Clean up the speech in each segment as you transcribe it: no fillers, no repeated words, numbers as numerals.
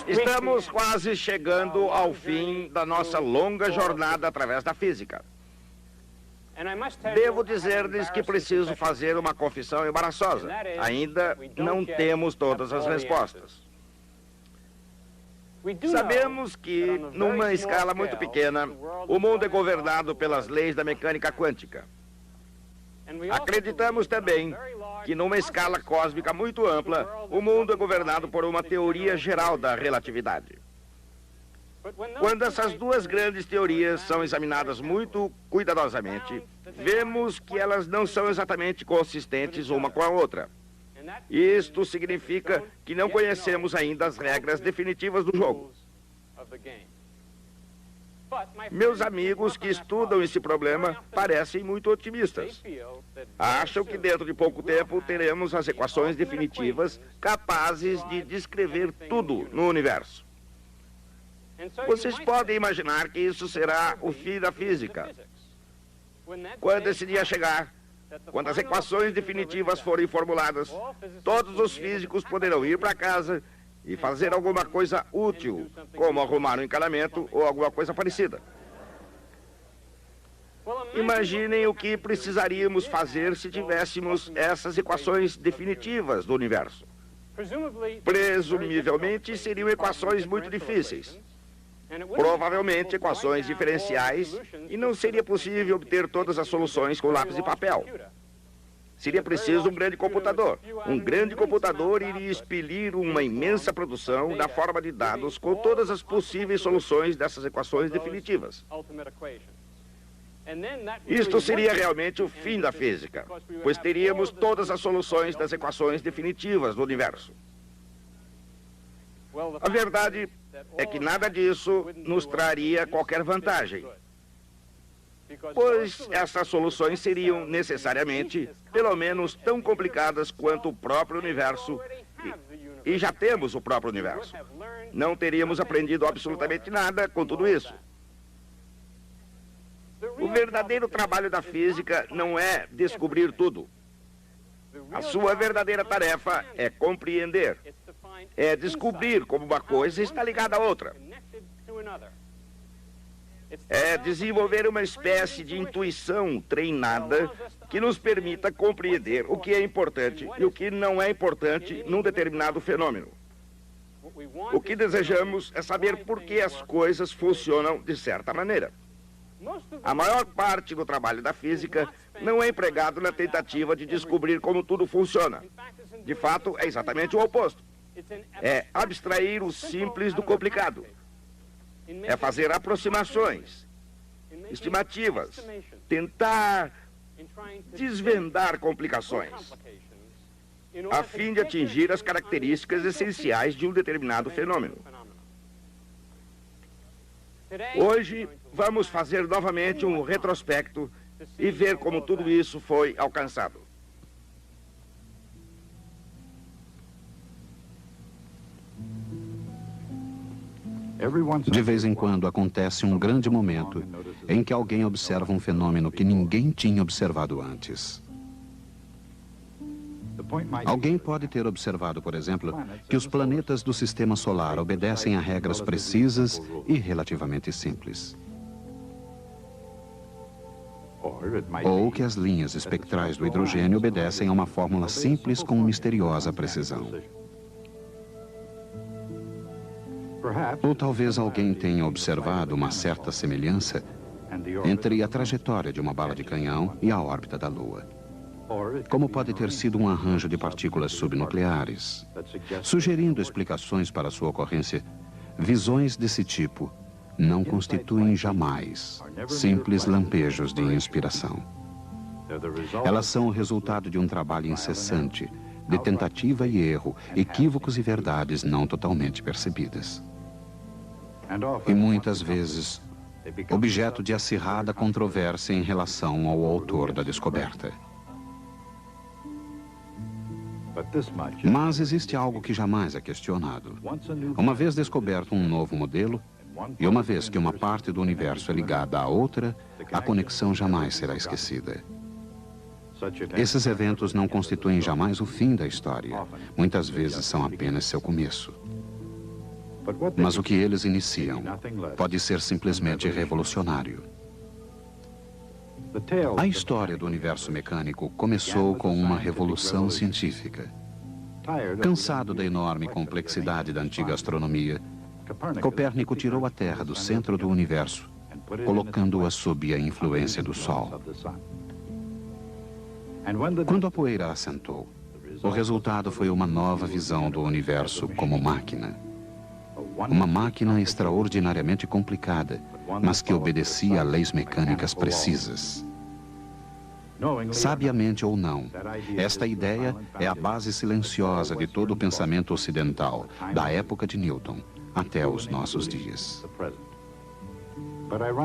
Estamos quase chegando ao fim da nossa longa jornada através da física. Devo dizer-lhes que preciso fazer uma confissão embaraçosa. Ainda não temos todas as respostas. Sabemos que, numa escala muito pequena, o mundo é governado pelas leis da mecânica quântica. Acreditamos também que, numa escala cósmica muito ampla, o mundo é governado por uma teoria geral da relatividade. Quando essas duas grandes teorias são examinadas muito cuidadosamente, vemos que elas não são exatamente consistentes uma com a outra. Isto significa que não conhecemos ainda as regras definitivas do jogo. Meus amigos que estudam esse problema parecem muito otimistas. Acham que dentro de pouco tempo teremos as equações definitivas capazes de descrever tudo no universo. Vocês podem imaginar que isso será o fim da física. Quando esse dia chegar, quando as equações definitivas forem formuladas, todos os físicos poderão ir para casa e fazer alguma coisa útil, como arrumar um encanamento ou alguma coisa parecida. Imaginem o que precisaríamos fazer se tivéssemos essas equações definitivas do universo. Presumivelmente seriam equações muito difíceis. Provavelmente equações diferenciais, e não seria possível obter todas as soluções com lápis e papel. Seria preciso um grande computador. Um grande computador iria expelir uma imensa produção na forma de dados com todas as possíveis soluções dessas equações definitivas. Isto seria realmente o fim da física, pois teríamos todas as soluções das equações definitivas do universo. A verdade é que nada disso nos traria qualquer vantagem, pois essas soluções seriam necessariamente, pelo menos, tão complicadas quanto o próprio universo, e já temos o próprio universo. Não teríamos aprendido absolutamente nada com tudo isso. O verdadeiro trabalho da física não é descobrir tudo. A sua verdadeira tarefa é compreender. É descobrir como uma coisa está ligada à outra. É desenvolver uma espécie de intuição treinada que nos permita compreender o que é importante e o que não é importante num determinado fenômeno. O que desejamos é saber por que as coisas funcionam de certa maneira. A maior parte do trabalho da física não é empregado na tentativa de descobrir como tudo funciona. De fato, é exatamente o oposto. É abstrair o simples do complicado. É fazer aproximações, estimativas, tentar desvendar complicações, a fim de atingir as características essenciais de um determinado fenômeno. Hoje, vamos fazer novamente um retrospecto e ver como tudo isso foi alcançado. De vez em quando acontece um grande momento em que alguém observa um fenômeno que ninguém tinha observado antes. Alguém pode ter observado, por exemplo, que os planetas do sistema solar obedecem a regras precisas e relativamente simples. Ou que as linhas espectrais do hidrogênio obedecem a uma fórmula simples com misteriosa precisão. Ou talvez alguém tenha observado uma certa semelhança entre a trajetória de uma bala de canhão e a órbita da Lua. Como pode ter sido um arranjo de partículas subnucleares. Sugerindo explicações para sua ocorrência, visões desse tipo não constituem jamais simples lampejos de inspiração. Elas são o resultado de um trabalho incessante, de tentativa e erro, equívocos e verdades não totalmente percebidas. E muitas vezes, objeto de acirrada controvérsia em relação ao autor da descoberta. Mas existe algo que jamais é questionado. Uma vez descoberto um novo modelo, e uma vez que uma parte do universo é ligada à outra, a conexão jamais será esquecida. Esses eventos não constituem jamais o fim da história. Muitas vezes são apenas seu começo. Mas o que eles iniciam pode ser simplesmente revolucionário. A história do universo mecânico começou com uma revolução científica. Cansado da enorme complexidade da antiga astronomia, Copérnico tirou a Terra do centro do universo, colocando-a sob a influência do Sol. Quando a poeira assentou, o resultado foi uma nova visão do universo como máquina. Uma máquina extraordinariamente complicada, mas que obedecia a leis mecânicas precisas. Sabiamente ou não, esta ideia é a base silenciosa de todo o pensamento ocidental, da época de Newton até os nossos dias.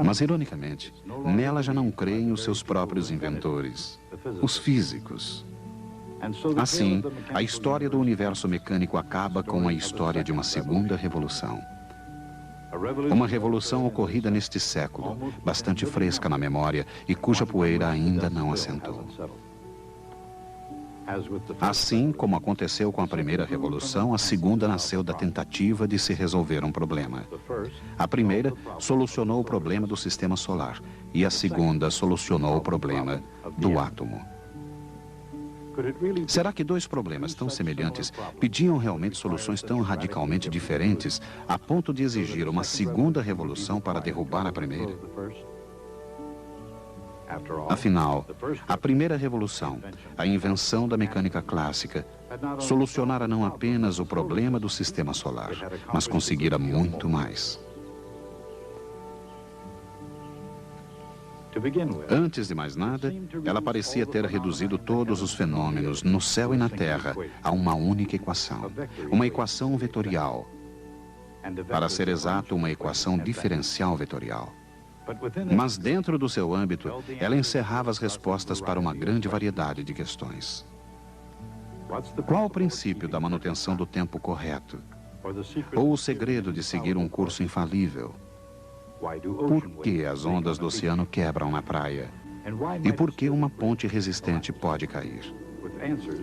Mas, ironicamente, nela já não creem os seus próprios inventores, os físicos. Assim, a história do universo mecânico acaba com a história de uma segunda revolução. Uma revolução ocorrida neste século, bastante fresca na memória e cuja poeira ainda não assentou. Assim como aconteceu com a primeira revolução, a segunda nasceu da tentativa de se resolver um problema. A primeira solucionou o problema do sistema solar e a segunda solucionou o problema do átomo. Será que dois problemas tão semelhantes pediam realmente soluções tão radicalmente diferentes a ponto de exigir uma segunda revolução para derrubar a primeira? Afinal, a primeira revolução, a invenção da mecânica clássica, solucionara não apenas o problema do sistema solar, mas conseguira muito mais. Antes de mais nada, ela parecia ter reduzido todos os fenômenos no céu e na terra a uma única equação, uma equação vetorial. Para ser exato, uma equação diferencial vetorial. Mas dentro do seu âmbito, ela encerrava as respostas para uma grande variedade de questões. Qual o princípio da manutenção do tempo correto? Ou o segredo de seguir um curso infalível? Por que as ondas do oceano quebram na praia? E por que uma ponte resistente pode cair?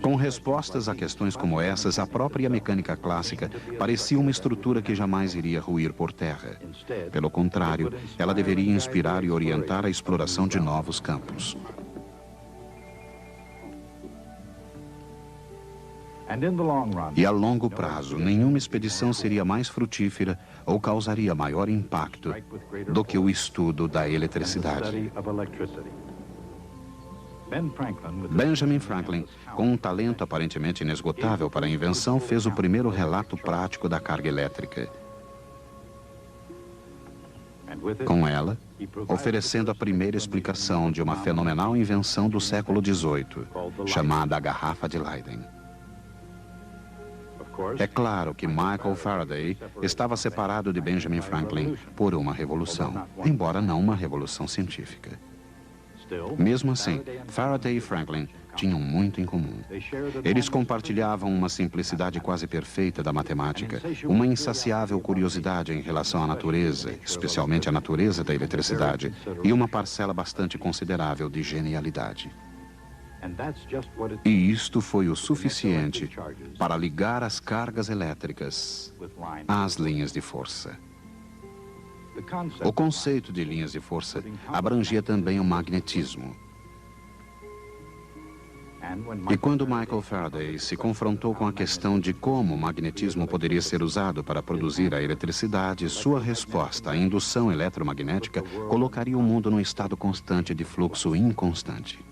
Com respostas a questões como essas, a própria mecânica clássica parecia uma estrutura que jamais iria ruir por terra. Pelo contrário, ela deveria inspirar e orientar a exploração de novos campos. E a longo prazo, nenhuma expedição seria mais frutífera ou causaria maior impacto do que o estudo da eletricidade. Benjamin Franklin, com um talento aparentemente inesgotável para a invenção, fez o primeiro relato prático da carga elétrica. Com ela, oferecendo a primeira explicação de uma fenomenal invenção do século XVIII, chamada a garrafa de Leyden. É claro que Michael Faraday estava separado de Benjamin Franklin por uma revolução, embora não uma revolução científica. Mesmo assim, Faraday e Franklin tinham muito em comum. Eles compartilhavam uma simplicidade quase perfeita da matemática, uma insaciável curiosidade em relação à natureza, especialmente a natureza da eletricidade, e uma parcela bastante considerável de genialidade. E isto foi o suficiente para ligar as cargas elétricas às linhas de força. O conceito de linhas de força abrangia também o magnetismo. E quando Michael Faraday se confrontou com a questão de como o magnetismo poderia ser usado para produzir a eletricidade, sua resposta à indução eletromagnética colocaria o mundo num estado constante de fluxo inconstante.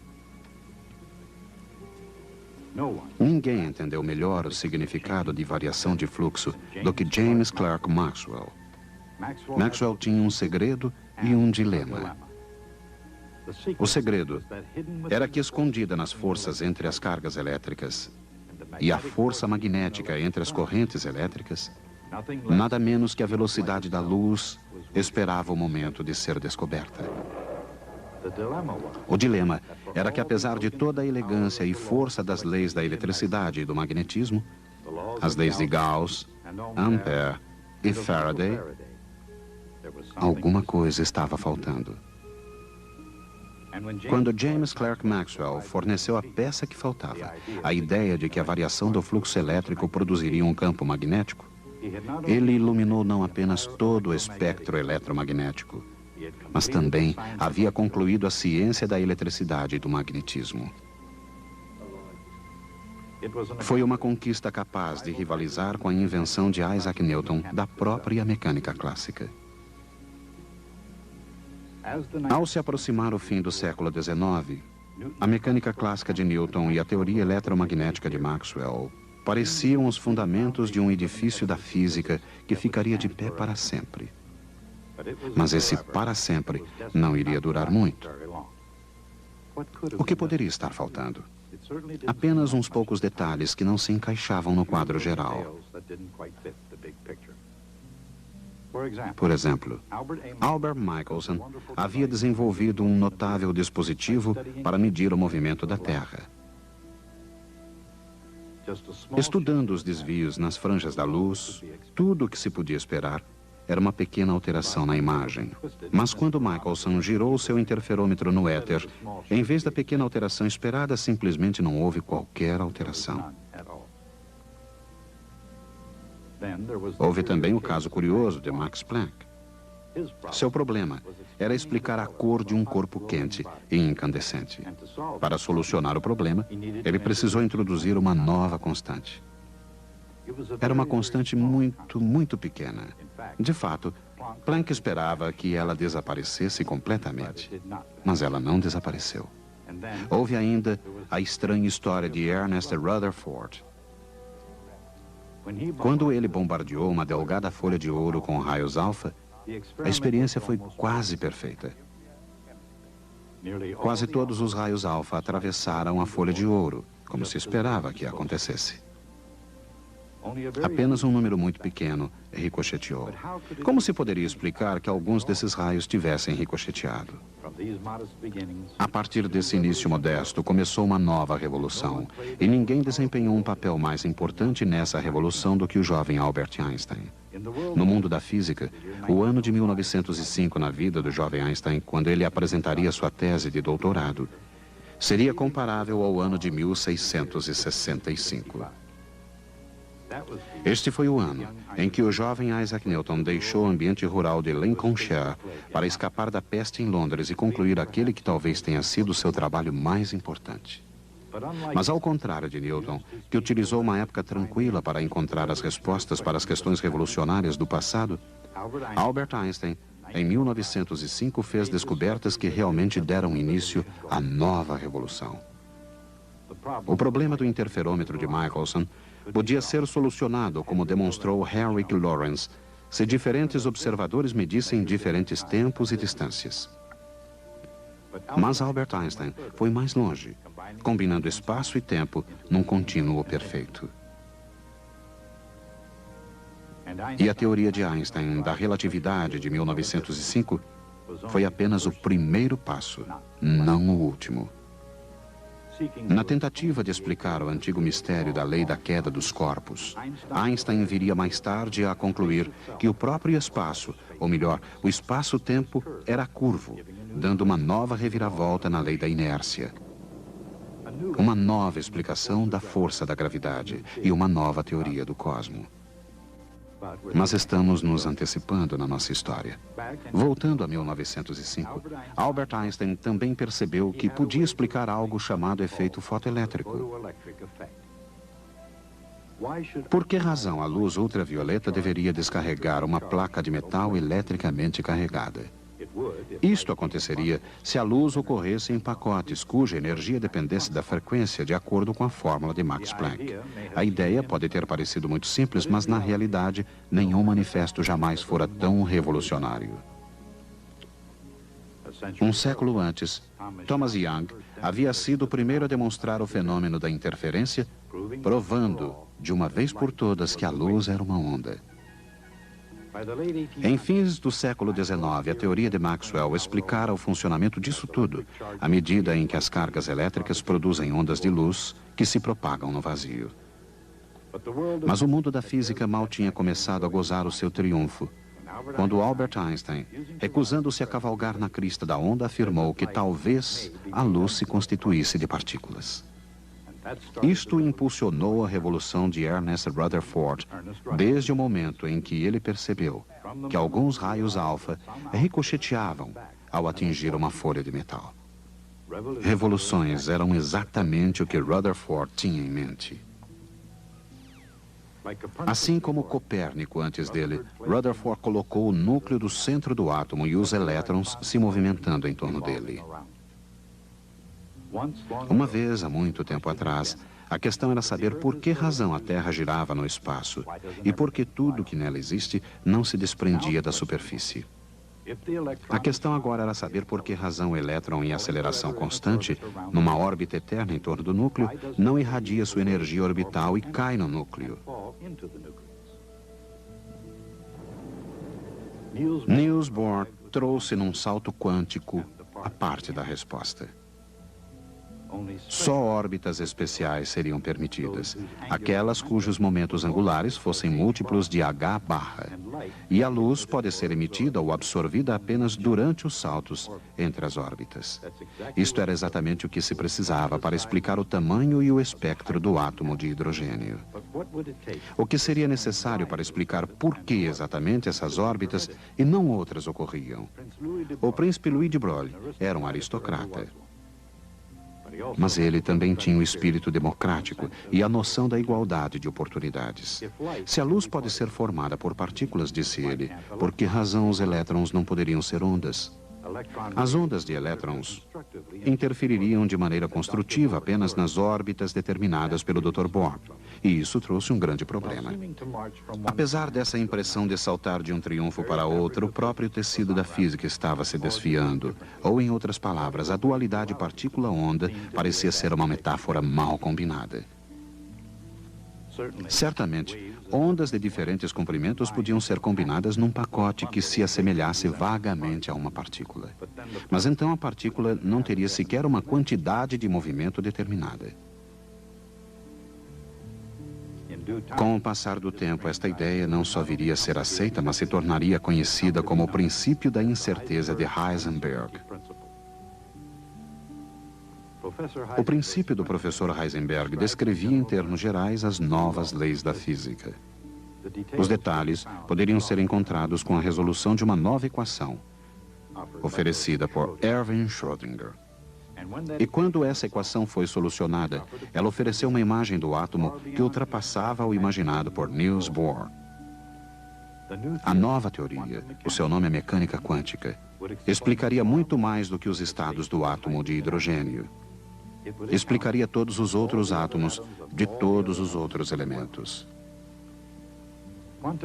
Ninguém entendeu melhor o significado de variação de fluxo do que James Clerk Maxwell. Maxwell tinha um segredo e um dilema. O segredo era que, escondida nas forças entre as cargas elétricas e a força magnética entre as correntes elétricas, nada menos que a velocidade da luz esperava o momento de ser descoberta. O dilema era que, apesar de toda a elegância e força das leis da eletricidade e do magnetismo, as leis de Gauss, Ampère e Faraday, alguma coisa estava faltando. Quando James Clerk Maxwell forneceu a peça que faltava, a ideia de que a variação do fluxo elétrico produziria um campo magnético, Ele iluminou não apenas todo o espectro eletromagnético, mas também havia concluído a ciência da eletricidade e do magnetismo. Foi uma conquista capaz de rivalizar com a invenção de Isaac Newton da própria mecânica clássica. Ao se aproximar o fim do século XIX, a mecânica clássica de Newton e a teoria eletromagnética de Maxwell pareciam os fundamentos de um edifício da física que ficaria de pé para sempre. Mas esse para sempre não iria durar muito. O que poderia estar faltando? Apenas uns poucos detalhes que não se encaixavam no quadro geral. Por exemplo, Albert Michelson havia desenvolvido um notável dispositivo para medir o movimento da Terra. Estudando os desvios nas franjas da luz, tudo o que se podia esperar era uma pequena alteração na imagem. Mas quando Michelson girou seu interferômetro no éter, em vez da pequena alteração esperada, simplesmente não houve qualquer alteração. Houve também o caso curioso de Max Planck. Seu problema era explicar a cor de um corpo quente e incandescente. Para solucionar o problema, ele precisou introduzir uma nova constante. Era uma constante muito pequena. De fato, Planck esperava que ela desaparecesse completamente, mas ela não desapareceu. Houve ainda a estranha história de Ernest Rutherford. Quando ele bombardeou uma delgada folha de ouro com raios alfa, a experiência foi quase perfeita. Quase todos os raios alfa atravessaram a folha de ouro, como se esperava que acontecesse. Apenas um número muito pequeno ricocheteou. Como se poderia explicar que alguns desses raios tivessem ricocheteado? A partir desse início modesto, começou uma nova revolução, e ninguém desempenhou um papel mais importante nessa revolução do que o jovem Albert Einstein. No mundo da física, o ano de 1905 na vida do jovem Einstein, quando ele apresentaria sua tese de doutorado, seria comparável ao ano de 1665. Este foi o ano em que o jovem Isaac Newton deixou o ambiente rural de Lincolnshire para escapar da peste em Londres e concluir aquele que talvez tenha sido seu trabalho mais importante. Mas ao contrário de Newton, que utilizou uma época tranquila para encontrar as respostas para as questões revolucionárias do passado, Albert Einstein, em 1905, fez descobertas que realmente deram início à nova revolução. O problema do interferômetro de Michelson podia ser solucionado, como demonstrou Henrik Lorentz, se diferentes observadores medissem diferentes tempos e distâncias. Mas Albert Einstein foi mais longe, combinando espaço e tempo num contínuo perfeito. E a teoria de Einstein da relatividade de 1905 foi apenas o primeiro passo, não o último. Na tentativa de explicar o antigo mistério da lei da queda dos corpos, Einstein viria mais tarde a concluir que o próprio espaço, ou melhor, o espaço-tempo, era curvo, dando uma nova reviravolta na lei da inércia. Uma nova explicação da força da gravidade e uma nova teoria do cosmos. Mas estamos nos antecipando na nossa história. Voltando a 1905, Albert Einstein também percebeu que podia explicar algo chamado efeito fotoelétrico. Por que razão a luz ultravioleta deveria descarregar uma placa de metal eletricamente carregada? Isto aconteceria se a luz ocorresse em pacotes cuja energia dependesse da frequência de acordo com a fórmula de Max Planck. A ideia pode ter parecido muito simples, mas na realidade nenhum manifesto jamais fora tão revolucionário. Um século antes, Thomas Young havia sido o primeiro a demonstrar o fenômeno da interferência, provando de uma vez por todas que a luz era uma onda. Em fins do século XIX, a teoria de Maxwell explicara o funcionamento disso tudo, à medida em que as cargas elétricas produzem ondas de luz que se propagam no vazio. Mas o mundo da física mal tinha começado a gozar o seu triunfo, quando Albert Einstein, recusando-se a cavalgar na crista da onda, afirmou que talvez a luz se constituísse de partículas. Isto impulsionou a revolução de Ernest Rutherford, desde o momento em que ele percebeu que alguns raios alfa ricocheteavam ao atingir uma folha de metal. Revoluções eram exatamente o que Rutherford tinha em mente. Assim como Copérnico antes dele, Rutherford colocou o núcleo do centro do átomo e os elétrons se movimentando em torno dele. Uma vez, há muito tempo atrás, a questão era saber por que razão a Terra girava no espaço e por que tudo que nela existe não se desprendia da superfície. A questão agora era saber por que razão o elétron em aceleração constante, numa órbita eterna em torno do núcleo, não irradia sua energia orbital e cai no núcleo. Niels Bohr trouxe num salto quântico a parte da resposta. Só órbitas especiais seriam permitidas, aquelas cujos momentos angulares fossem múltiplos de h barra. E a luz pode ser emitida ou absorvida apenas durante os saltos entre as órbitas. Isto era exatamente o que se precisava para explicar o tamanho e o espectro do átomo de hidrogênio. O que seria necessário para explicar por que exatamente essas órbitas e não outras ocorriam? O príncipe Louis de Broglie era um aristocrata. Mas ele também tinha o espírito democrático e a noção da igualdade de oportunidades. Se a luz pode ser formada por partículas, disse ele, por que razão os elétrons não poderiam ser ondas? As ondas de elétrons interfeririam de maneira construtiva apenas nas órbitas determinadas pelo Dr. Bohr, e isso trouxe um grande problema. Apesar dessa impressão de saltar de um triunfo para outro, o próprio tecido da física estava se desfiando, ou, em outras palavras, a dualidade partícula-onda parecia ser uma metáfora mal combinada. Certamente, ondas de diferentes comprimentos podiam ser combinadas num pacote que se assemelhasse vagamente a uma partícula. Mas então a partícula não teria sequer uma quantidade de movimento determinada. Com o passar do tempo, esta ideia não só viria a ser aceita, mas se tornaria conhecida como o princípio da incerteza de Heisenberg. O princípio do professor Heisenberg descrevia em termos gerais as novas leis da física. Os detalhes poderiam ser encontrados com a resolução de uma nova equação, oferecida por Erwin Schrödinger. E quando essa equação foi solucionada, ela ofereceu uma imagem do átomo que ultrapassava o imaginado por Niels Bohr. A nova teoria, o seu nome é mecânica quântica, explicaria muito mais do que os estados do átomo de hidrogênio. Explicaria todos os outros átomos de todos os outros elementos.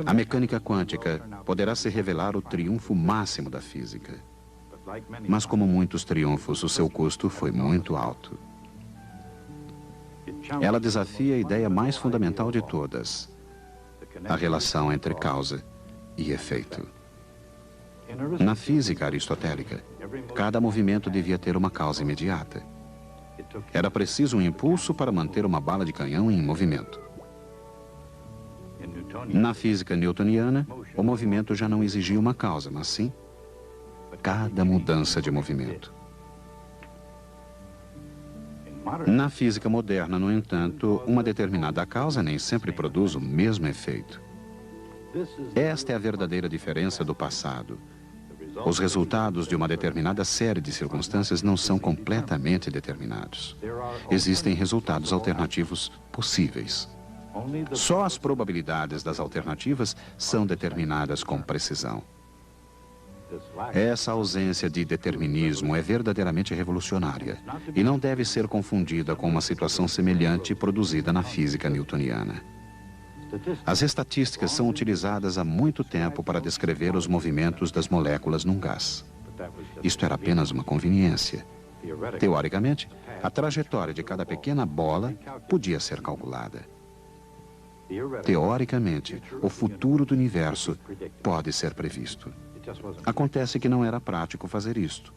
A mecânica quântica poderá se revelar o triunfo máximo da física. Mas, como muitos triunfos, o seu custo foi muito alto. Ela desafia a ideia mais fundamental de todas, a relação entre causa e efeito. Na física aristotélica, cada movimento devia ter uma causa imediata. Era preciso um impulso para manter uma bala de canhão em movimento. Na física newtoniana, o movimento já não exigia uma causa, mas sim cada mudança de movimento. Na física moderna, no entanto, uma determinada causa nem sempre produz o mesmo efeito. Esta é a verdadeira diferença do passado. Os resultados de uma determinada série de circunstâncias não são completamente determinados. Existem resultados alternativos possíveis. Só as probabilidades das alternativas são determinadas com precisão. Essa ausência de determinismo é verdadeiramente revolucionária e não deve ser confundida com uma situação semelhante produzida na física newtoniana. As estatísticas são utilizadas há muito tempo para descrever os movimentos das moléculas num gás. Isto era apenas uma conveniência. Teoricamente, a trajetória de cada pequena bola podia ser calculada. Teoricamente, o futuro do universo pode ser previsto. Acontece que não era prático fazer isto.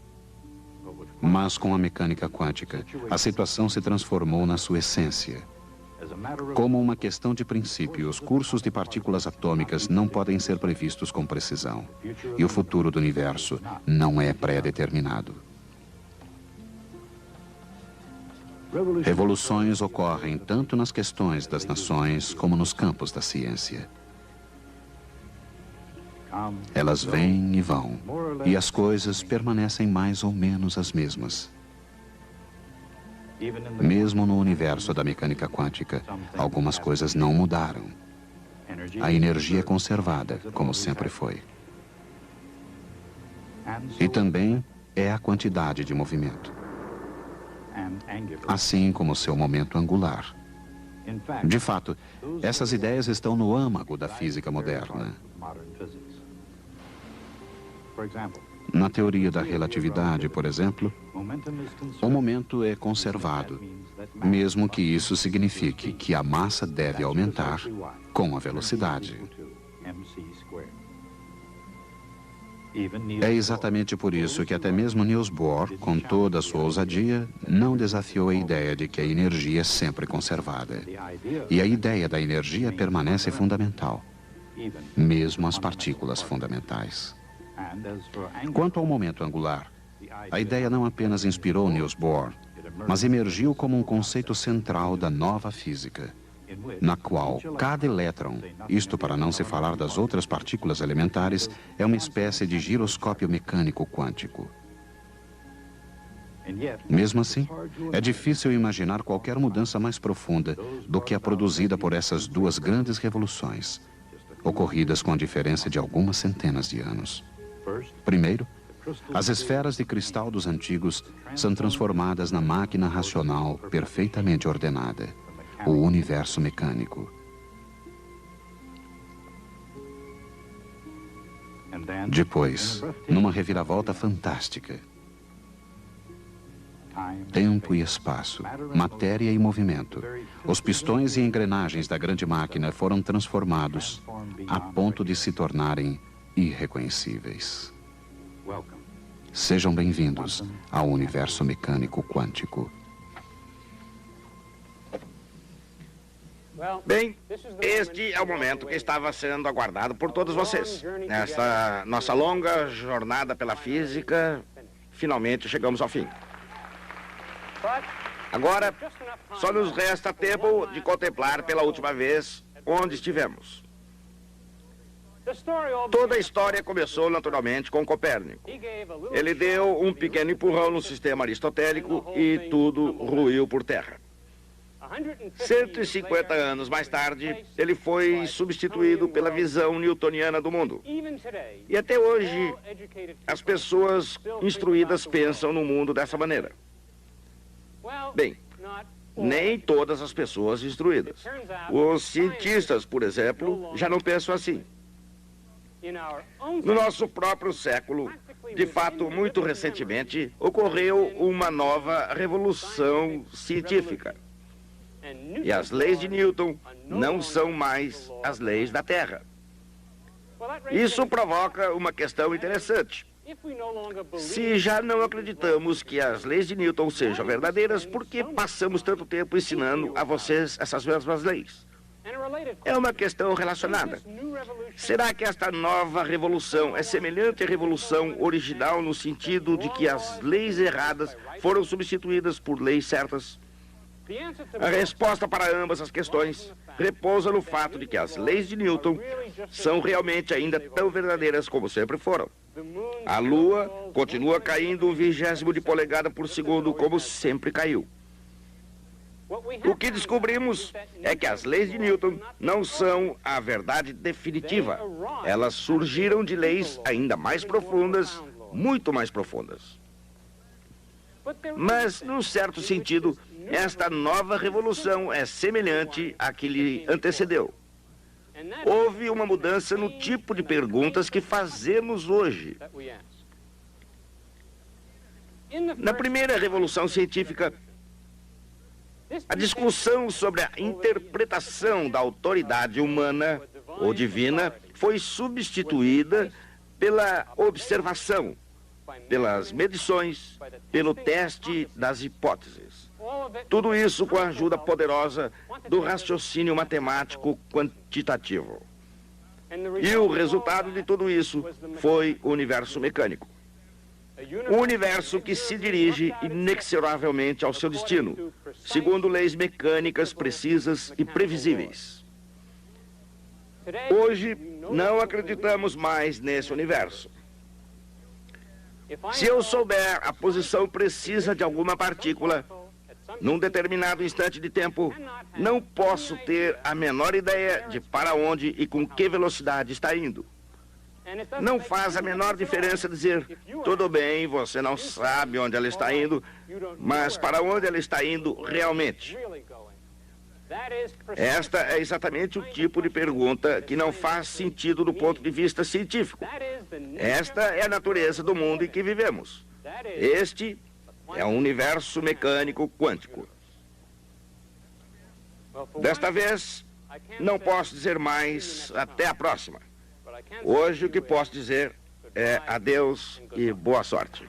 Mas com a mecânica quântica, a situação se transformou na sua essência. Como uma questão de princípio, os cursos de partículas atômicas não podem ser previstos com precisão. E o futuro do universo não é pré-determinado. Revoluções ocorrem tanto nas questões das nações como nos campos da ciência. Elas vêm e vão, e as coisas permanecem mais ou menos as mesmas. Mesmo no universo da mecânica quântica, algumas coisas não mudaram. A energia é conservada, como sempre foi. E também é a quantidade de movimento, assim como seu momento angular. De fato, essas ideias estão no âmago da física moderna. Na teoria da relatividade, por exemplo, o momento é conservado, mesmo que isso signifique que a massa deve aumentar com a velocidade. É exatamente por isso que até mesmo Niels Bohr, com toda a sua ousadia, não desafiou a ideia de que a energia é sempre conservada. E a ideia da energia permanece fundamental, mesmo as partículas fundamentais. Quanto ao momento angular, a ideia não apenas inspirou Niels Bohr, mas emergiu como um conceito central da nova física, na qual cada elétron, isto para não se falar das outras partículas elementares, é uma espécie de giroscópio mecânico quântico. Mesmo assim, é difícil imaginar qualquer mudança mais profunda do que a produzida por essas duas grandes revoluções, ocorridas com a diferença de algumas centenas de anos. Primeiro, as esferas de cristal dos antigos são transformadas na máquina racional perfeitamente ordenada, o universo mecânico. Depois, numa reviravolta fantástica, tempo e espaço, matéria e movimento, os pistões e engrenagens da grande máquina foram transformados a ponto de se tornarem irreconhecíveis. Sejam bem-vindos ao universo mecânico quântico. Bem, este é o momento que estava sendo aguardado por todos vocês. Nesta nossa longa jornada pela física, finalmente chegamos ao fim. Agora, só nos resta tempo de contemplar pela última vez onde estivemos. Toda a história começou naturalmente com Copérnico. Ele deu um pequeno empurrão no sistema aristotélico e tudo ruiu por terra. 150 anos mais tarde, ele foi substituído pela visão newtoniana do mundo. E até hoje, as pessoas instruídas pensam no mundo dessa maneira. Bem, nem todas as pessoas instruídas. Os cientistas, por exemplo, já não pensam assim. No nosso próprio século, de fato, muito recentemente, ocorreu uma nova revolução científica. E as leis de Newton não são mais as leis da Terra. Isso provoca uma questão interessante. Se já não acreditamos que as leis de Newton sejam verdadeiras, por que passamos tanto tempo ensinando a vocês essas mesmas leis? É uma questão relacionada. Será que esta nova revolução é semelhante à revolução original no sentido de que as leis erradas foram substituídas por leis certas? A resposta para ambas as questões repousa no fato de que as leis de Newton são realmente ainda tão verdadeiras como sempre foram. A Lua continua caindo 1/20 de polegada por segundo, como sempre caiu. O que descobrimos é que as leis de Newton não são a verdade definitiva. Elas surgiram de leis ainda mais profundas, muito mais profundas. Mas, num certo sentido, esta nova revolução é semelhante à que lhe antecedeu. Houve uma mudança no tipo de perguntas que fazemos hoje. Na primeira revolução científica, a discussão sobre a interpretação da autoridade humana ou divina foi substituída pela observação, pelas medições, pelo teste das hipóteses. Tudo isso com a ajuda poderosa do raciocínio matemático quantitativo. E o resultado de tudo isso foi o universo mecânico. Um universo que se dirige inexoravelmente ao seu destino, segundo leis mecânicas precisas e previsíveis. Hoje, não acreditamos mais nesse universo. Se eu souber a posição precisa de alguma partícula, num determinado instante de tempo, não posso ter a menor ideia de para onde e com que velocidade está indo. Não faz a menor diferença dizer, tudo bem, você não sabe onde ela está indo, mas para onde ela está indo realmente? Esta é exatamente o tipo de pergunta que não faz sentido do ponto de vista científico. Esta é a natureza do mundo em que vivemos. Este é um universo mecânico quântico. Desta vez, não posso dizer mais até a próxima. Hoje o que posso dizer é adeus e boa sorte.